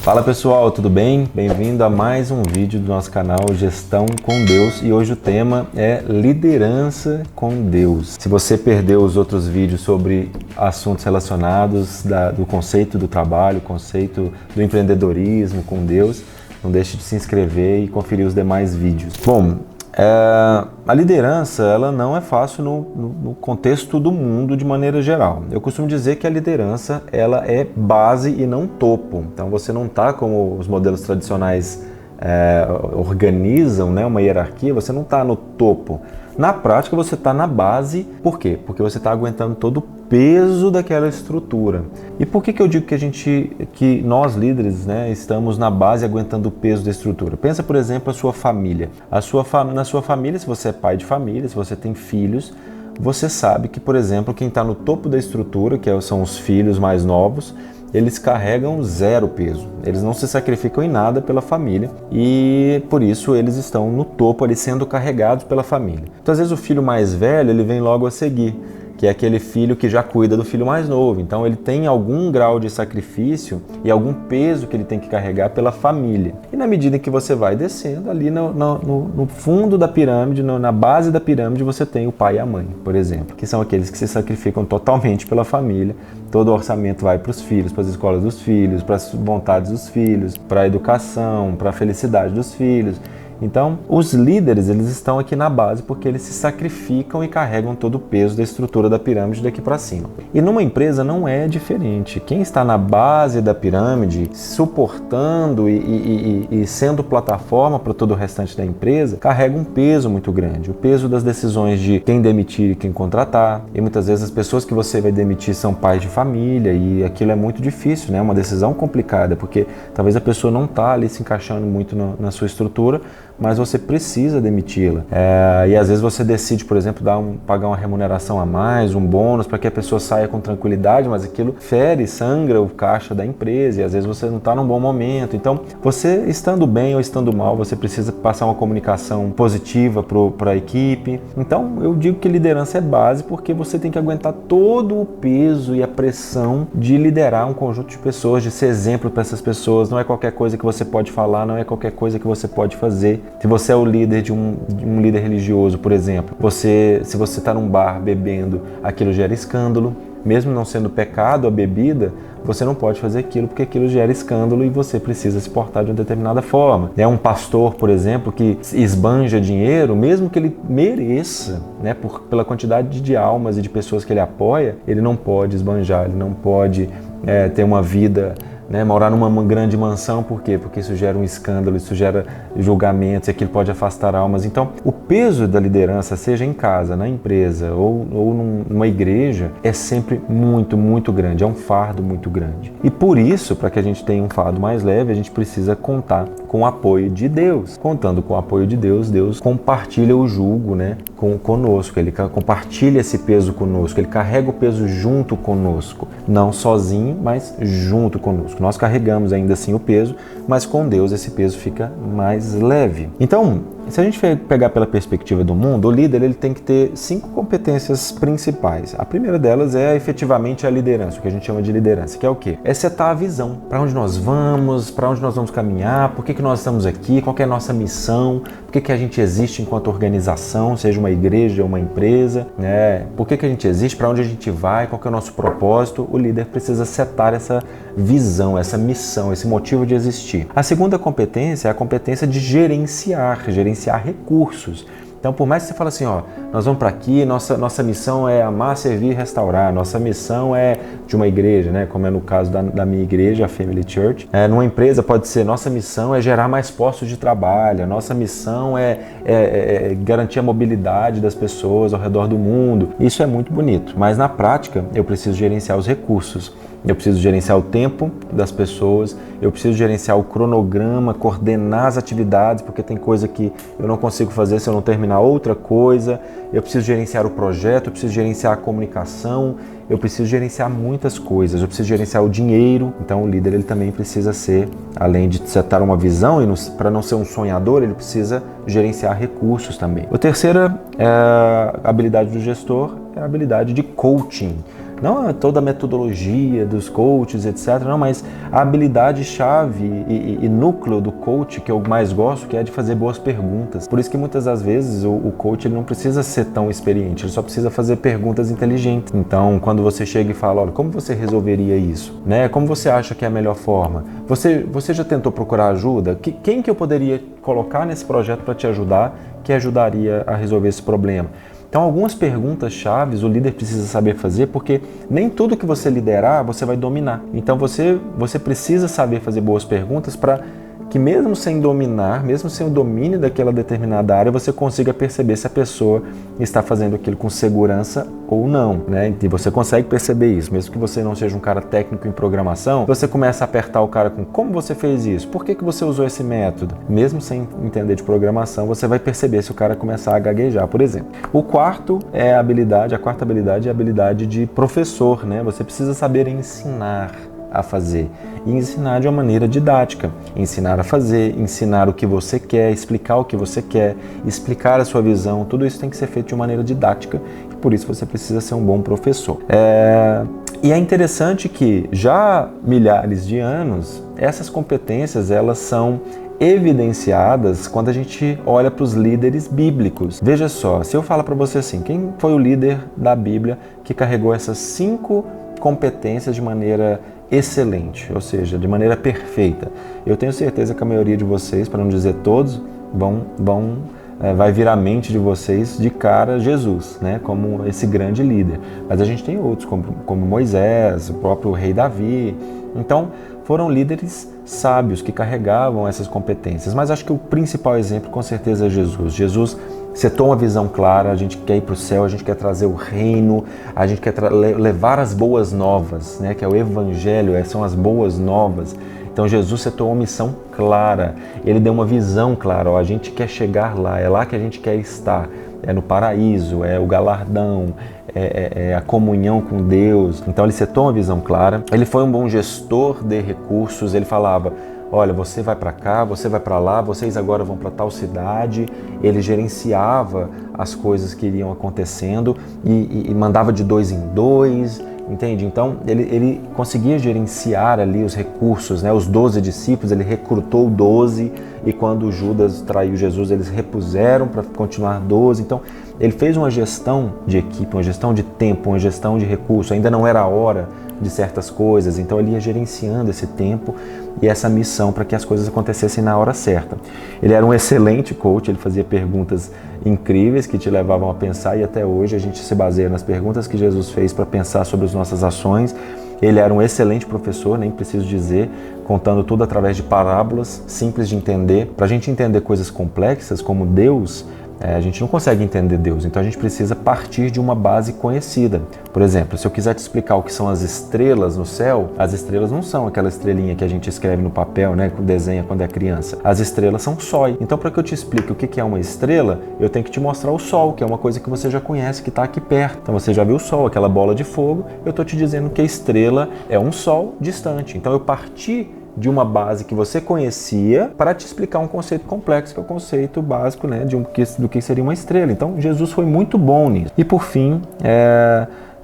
Fala pessoal, tudo bem? Bem-vindo a mais um vídeo do nosso canal Gestão com Deus e hoje o tema é liderança com Deus. Se você perdeu os outros vídeos sobre assuntos relacionados do conceito do trabalho, conceito do empreendedorismo com Deus, não deixe de se inscrever e conferir os demais vídeos. Bom, a liderança ela não é fácil no contexto do mundo de maneira geral. Eu costumo dizer que a liderança ela é base e não topo. Então você não está como os modelos tradicionais organizam, né, uma hierarquia, você não está no topo. Na prática você está na base. Por quê? Porque você está aguentando todo o peso daquela estrutura. E por que eu digo que nós líderes, né, estamos na base aguentando o peso da estrutura? Pensa, por exemplo, a sua família. Na sua família, se você é pai de família, se você tem filhos, você sabe que, por exemplo, quem está no topo da estrutura, são os filhos mais novos, eles carregam zero peso, eles não se sacrificam em nada pela família e por isso eles estão no topo ali sendo carregados pela família. Então às vezes o filho mais velho ele vem logo a seguir, que é aquele filho que já cuida do filho mais novo, então ele tem algum grau de sacrifício e algum peso que ele tem que carregar pela família. E na medida em que você vai descendo, ali no fundo da pirâmide, na base da pirâmide, você tem o pai e a mãe, por exemplo, que são aqueles que se sacrificam totalmente pela família. Todo o orçamento vai para os filhos, para as escolas dos filhos, para as vontades dos filhos, para a educação, para a felicidade dos filhos. Então, os líderes, eles estão aqui na base porque eles se sacrificam e carregam todo o peso da estrutura da pirâmide daqui para cima. E numa empresa não é diferente. Quem está na base da pirâmide, suportando e sendo plataforma para todo o restante da empresa, carrega um peso muito grande. O peso das decisões de quem demitir e quem contratar. E muitas vezes as pessoas que você vai demitir são pais de família e aquilo é muito difícil, né? É uma decisão complicada, porque talvez a pessoa não está ali se encaixando muito na sua estrutura, mas você precisa demiti-la. E às vezes você decide, por exemplo, pagar uma remuneração a mais, um bônus, para que a pessoa saia com tranquilidade, mas aquilo fere, sangra o caixa da empresa e às vezes você não está num bom momento. Então, você estando bem ou estando mal, você precisa passar uma comunicação positiva para a equipe. Então, eu digo que liderança é base porque você tem que aguentar todo o peso e a pressão de liderar um conjunto de pessoas, de ser exemplo para essas pessoas. Não é qualquer coisa que você pode falar, não é qualquer coisa que você pode fazer. Se você é o líder de um líder religioso, por exemplo, se você está num bar bebendo, aquilo gera escândalo. Mesmo não sendo pecado a bebida, você não pode fazer aquilo porque aquilo gera escândalo e você precisa se portar de uma determinada forma. Um pastor, por exemplo, que esbanja dinheiro, mesmo que ele mereça, né, pela quantidade de almas e de pessoas que ele apoia, ele não pode esbanjar, ele não pode ter uma vida, morar numa grande mansão. Por quê? Porque isso gera um escândalo, isso gera julgamentos, e aquilo pode afastar almas. Então, o peso da liderança, seja em casa, na empresa ou numa igreja, é sempre muito, muito grande, é um fardo muito grande. E por isso, para que a gente tenha um fardo mais leve, a gente precisa contar com o apoio de Deus. Contando com o apoio de Deus, Deus compartilha o jugo, conosco, ele compartilha esse peso conosco, ele carrega o peso junto conosco, não sozinho, mas junto conosco. Nós carregamos ainda assim o peso, mas com Deus esse peso fica mais leve. Então, se a gente pegar pela perspectiva do mundo, o líder ele tem que ter 5 competências principais. A primeira delas é efetivamente a liderança, o que a gente chama de liderança, que é o quê? É setar a visão. Para onde nós vamos caminhar, por que nós estamos aqui, qual que é a nossa missão, por que a gente existe enquanto organização, seja uma igreja ou uma empresa, por que a gente existe, para onde a gente vai, qual que é o nosso propósito. O líder precisa setar essa visão, essa missão, esse motivo de existir. A segunda competência é a competência de gerenciar recursos. Então, por mais que você fale assim, nós vamos para aqui, nossa missão é amar, servir e restaurar, nossa missão é de uma igreja, como é no caso da minha igreja, a Family Church. Numa empresa pode ser, nossa missão é gerar mais postos de trabalho, nossa missão é garantir a mobilidade das pessoas ao redor do mundo. Isso é muito bonito, mas na prática eu preciso gerenciar os recursos. Eu preciso gerenciar o tempo das pessoas, eu preciso gerenciar o cronograma, coordenar as atividades, porque tem coisa que eu não consigo fazer se eu não terminar outra coisa. Eu preciso gerenciar o projeto, eu preciso gerenciar a comunicação, eu preciso gerenciar muitas coisas, eu preciso gerenciar o dinheiro. Então o líder ele também precisa ser, além de setar uma visão, e para não ser um sonhador, ele precisa gerenciar recursos também. A terceira habilidade do gestor é a habilidade de coaching. não toda a metodologia dos coaches, etc. Não, mas a habilidade-chave e núcleo do coach que eu mais gosto, que é de fazer boas perguntas. Por isso que muitas das vezes o coach ele não precisa ser tão experiente, ele só precisa fazer perguntas inteligentes. Então, quando você chega e fala, olha, como você resolveria isso? Né? Como você acha que é a melhor forma? Você já tentou procurar ajuda? Quem que eu poderia colocar nesse projeto para te ajudar, que ajudaria a resolver esse problema? Então, algumas perguntas chaves o líder precisa saber fazer, porque nem tudo que você liderar, você vai dominar. Então, você precisa saber fazer boas perguntas para que mesmo sem dominar, mesmo sem o domínio daquela determinada área, você consiga perceber se a pessoa está fazendo aquilo com segurança ou não, né? E você consegue perceber isso, mesmo que você não seja um cara técnico em programação, você começa a apertar o cara com como você fez isso, por que você usou esse método? Mesmo sem entender de programação, você vai perceber se o cara começar a gaguejar, por exemplo. A quarta habilidade é a habilidade de professor, né? Você precisa saber ensinar a fazer e ensinar de uma maneira didática, ensinar a fazer, ensinar o que você quer, explicar o que você quer, explicar a sua visão, tudo isso tem que ser feito de uma maneira didática e por isso você precisa ser um bom professor. E é interessante que já há milhares de anos essas competências elas são evidenciadas quando a gente olha para os líderes bíblicos. Veja só, se eu falar para você assim, quem foi o líder da Bíblia que carregou essas 5 competências de maneira excelente, ou seja, de maneira perfeita? Eu tenho certeza que a maioria de vocês, para não dizer todos, vai vir à mente de vocês de cara Jesus, né, como esse grande líder. Mas a gente tem outros, como Moisés, o próprio rei Davi. Então, foram líderes sábios que carregavam essas competências. Mas acho que o principal exemplo, com certeza, é Jesus. Jesus setou uma visão clara, a gente quer ir para o céu, a gente quer trazer o reino, a gente quer levar as boas novas, né, que é o evangelho, são as boas novas. Então Jesus setou uma missão clara, ele deu uma visão clara, ó, a gente quer chegar lá, é lá que a gente quer estar, é no paraíso, é o galardão, é a comunhão com Deus. Então ele setou uma visão clara, ele foi um bom gestor de recursos, ele falava, olha, você vai para cá, você vai para lá, vocês agora vão para tal cidade. Ele gerenciava as coisas que iriam acontecendo e mandava de 2 em 2, entende? Então, ele conseguia gerenciar ali os recursos, né? Os 12 discípulos, ele recrutou 12 e quando Judas traiu Jesus, eles repuseram para continuar 12. Então, ele fez uma gestão de equipe, uma gestão de tempo, uma gestão de recursos. Ainda não era a hora de certas coisas, então ele ia gerenciando esse tempo e essa missão para que as coisas acontecessem na hora certa. Ele era um excelente coach, ele fazia perguntas incríveis que te levavam a pensar e até hoje a gente se baseia nas perguntas que Jesus fez para pensar sobre as nossas ações. Ele era um excelente professor, nem preciso dizer, contando tudo através de parábolas simples de entender. Para a gente entender coisas complexas como Deus, a gente não consegue entender Deus, então a gente precisa partir de uma base conhecida. Por exemplo, se eu quiser te explicar o que são as estrelas no céu, as estrelas não são aquela estrelinha que a gente escreve no papel, né, que desenha quando é criança. As estrelas são sóis. Então, para que eu te explique o que é uma estrela, eu tenho que te mostrar o Sol, que é uma coisa que você já conhece, que está aqui perto. Então, você já viu o Sol, aquela bola de fogo, eu estou te dizendo que a estrela é um Sol distante. Então, eu parti de uma base que você conhecia para te explicar um conceito complexo, que é o conceito básico, né, do que seria uma estrela. Então, Jesus foi muito bom nisso. E, por fim,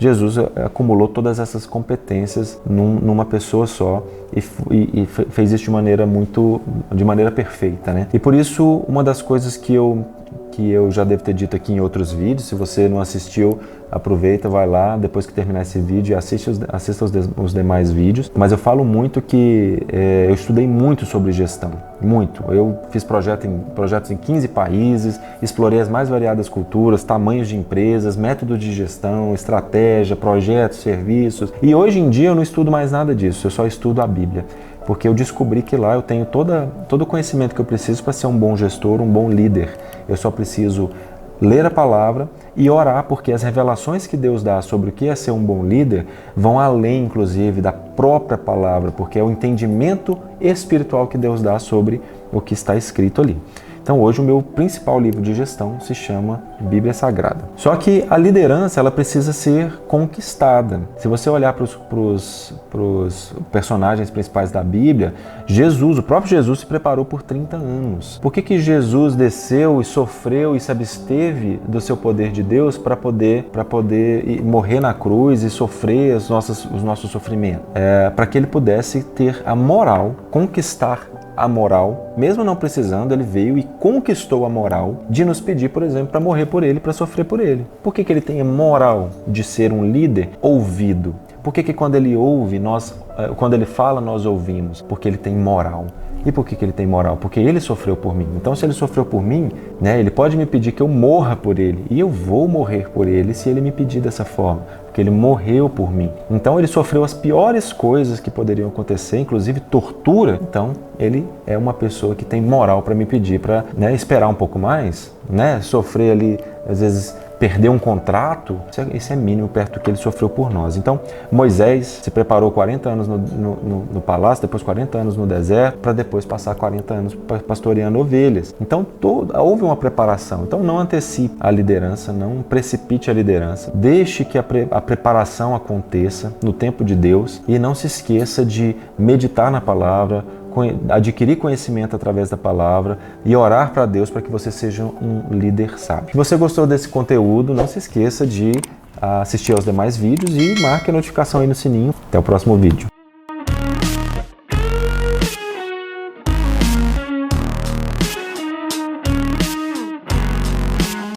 Jesus acumulou todas essas competências numa pessoa só e fez isso de maneira perfeita, né? E por isso, uma das coisas que eu já devo ter dito aqui em outros vídeos, se você não assistiu, aproveita, vai lá, depois que terminar esse vídeo e assista os demais vídeos. Mas eu falo muito que eu estudei muito sobre gestão, muito. Eu fiz projetos em 15 países, explorei as mais variadas culturas, tamanhos de empresas, métodos de gestão, estratégia, projetos, serviços. E hoje em dia eu não estudo mais nada disso, eu só estudo a Bíblia. Porque eu descobri que lá eu tenho todo o conhecimento que eu preciso para ser um bom gestor, um bom líder. Eu só preciso ler a palavra e orar, porque as revelações que Deus dá sobre o que é ser um bom líder vão além, inclusive, da própria palavra, porque é o entendimento espiritual que Deus dá sobre o que está escrito ali. Então hoje o meu principal livro de gestão se chama Bíblia Sagrada. Só que a liderança, ela precisa ser conquistada. Se você olhar para os personagens principais da Bíblia, Jesus, o próprio Jesus se preparou por 30 anos. Por que Jesus desceu e sofreu e se absteve do seu poder de Deus para poder morrer na cruz e sofrer os nossos sofrimentos? Para que ele pudesse ter a moral, conquistar a moral, mesmo não precisando, ele veio e conquistou a moral de nos pedir, por exemplo, para morrer por ele, para sofrer por ele. Por que ele tem a moral de ser um líder ouvido? Por que quando ele ouve, quando ele fala, nós ouvimos? Porque ele tem moral. E por que ele tem moral? Porque ele sofreu por mim. Então, se ele sofreu por mim, ele pode me pedir que eu morra por ele. E eu vou morrer por ele se ele me pedir dessa forma. Porque ele morreu por mim. Então, ele sofreu as piores coisas que poderiam acontecer, inclusive tortura. Então, ele é uma pessoa que tem moral para me pedir para esperar um pouco mais, sofrer ali, às vezes, perder um contrato, isso é mínimo perto do que ele sofreu por nós. Então, Moisés se preparou 40 anos no palácio, depois 40 anos no deserto, para depois passar 40 anos pastoreando ovelhas. Então, houve uma preparação. Então, não antecipe a liderança, não precipite a liderança. Deixe que a preparação aconteça no tempo de Deus e não se esqueça de meditar na palavra, adquirir conhecimento através da palavra e orar para Deus para que você seja um líder sábio. Se você gostou desse conteúdo, não se esqueça de assistir aos demais vídeos e marque a notificação aí no sininho. Até o próximo vídeo.